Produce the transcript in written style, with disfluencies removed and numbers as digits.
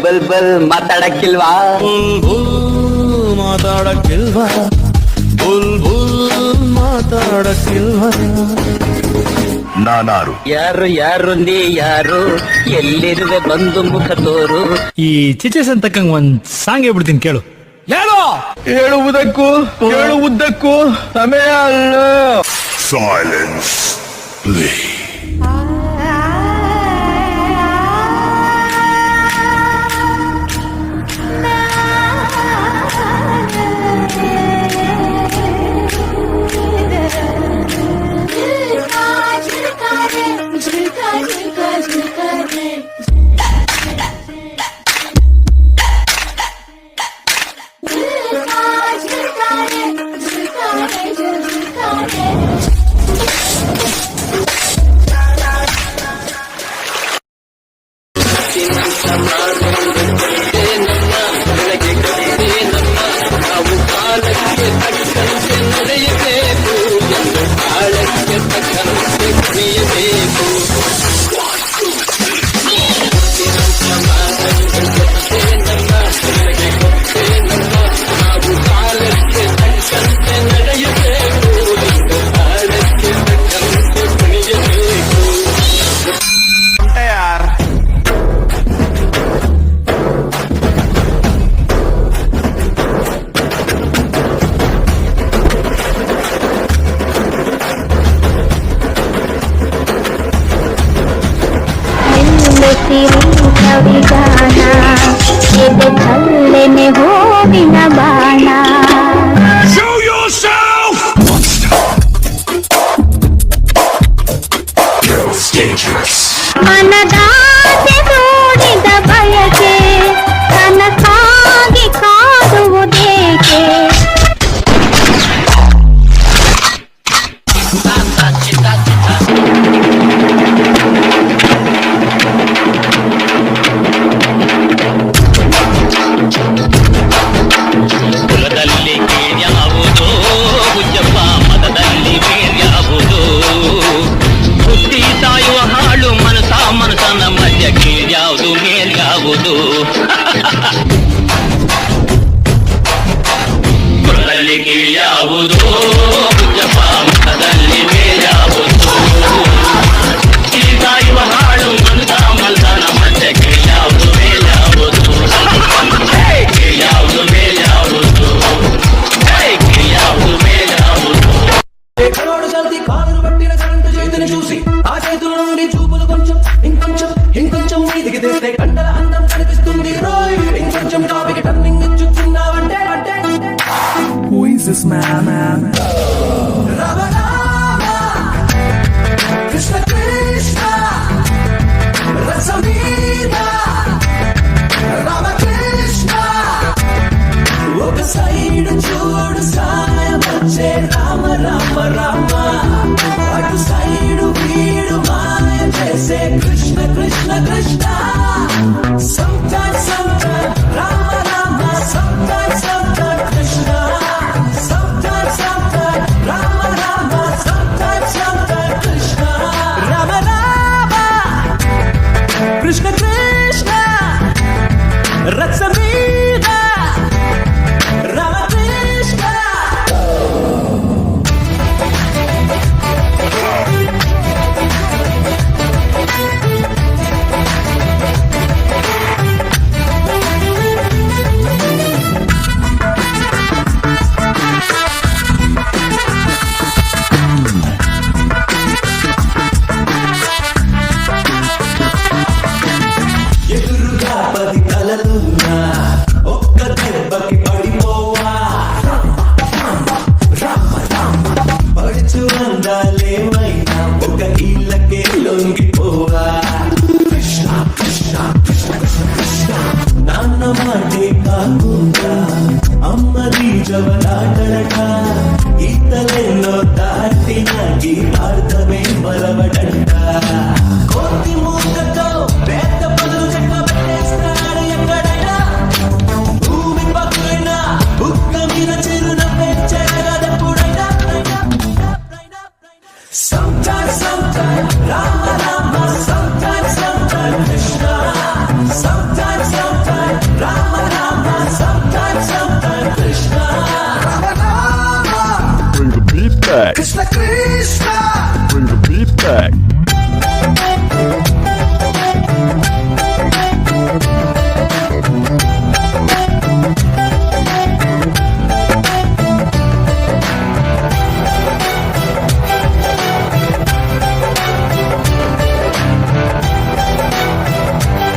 ಬುಲ್ಬುಲ್ ಮಾತಾಡಕ್ಕಿಲ್ವಾ? ಮಾತಾಡಕ್ಕಿಲ್ವಾ? ಬುಲ್ಬುಲ್ ಮಾತಾಡಕ್ಕಿಲ್ವಾ? ನಾನಾರು? ಯಾರು ಯಾರು ನೀ ಯಾರು, ಎಲ್ಲಿರುವೆ ಬಂದು ಮುಖ ತೋರು. ಈ ಚಿಚೆ ಸಂತಕ್ಕಂಗ್ ಒಂದ್ ಸಾಂಗ್ ಹೇಳ್ಬಿಡ್ತೀನಿ ಕೇಳು. ಹೇಳುವುದಕ್ಕೂ ಸಮಯ ಅಲ್ಲ. Silence please. ಚಲ್ಲೆನೆ ಹೂವಿನ ಬಾಣ. Show yourself! Girls dangerous. ಮನದಾಸೆ ಮೂಡಿದ ಬಯಕೆ ಕನಸಾಗಿ ಕಾಡುವುದೇಕೆ? ಕುಲದಲ್ಲಿ ಕೀಳ್ಯಾವುದು ಹುಚ್ಚಪ್ಪ, ಮತದಲ್ಲಿ ಬೇರ್ಯಾವುದು? ಬುದ್ಧಿ ಸಾಯುವ ಹಾಳು ಮನಸ್ಸನ ಮಧ್ಯ ಕೀಳ್ಯಾವುದು ಮೇಲ್ಯಾವುದು? ಕುಲದಲ್ಲಿ ಕೀಳ್ಯಾವುದು ಹುಚ್ಚಪ್ಪ, ಮತದಲ್ಲಿ ಬೇರ್ಯಾವುದು? ಬುದ್ಧಿ ಸಾಯುವ ಹಾಳು ಮನಸ್ಸನ ಮಧ್ಯ ಕೀಳ್ಯಾವುದು ಮೇಲ್ಯಾವುದು? ಕೀಳ್ಯಾವುದು ಮೇಲ್ಯಾವುದು? కీళ్యాವುದು మేల్యాವುದು? ఎక్కడోడు చల్తి కాలును పట్టిన కరెంటు చేతిని చూసి ఆ చేతుల నుండి చూపులు కొంచెం ఇంకొంచెం మీదికి తెస్తే గంటల అందం కనిపిస్తుంది రోయ్. ఇంకొంచెం టాపిక్ టర్నింగ్ ఇచ్చుకున్నావంటే Who is this man? Rama Rama Krishna Krishna రసమీర రామకృష్ణ. ఒక సైడు చూడు సాయం వచ్చే రామ రామ రామ, అటు సైడు వీడు మాయ చేసే Krishna Krishna Krishna. Sometimes Rama Rama, sometimes Krishna. Sometimes Rama Rama, sometimes Krishna. Rama Rama Krishna Krishna రసమీర రామకృష్ణ. Remix.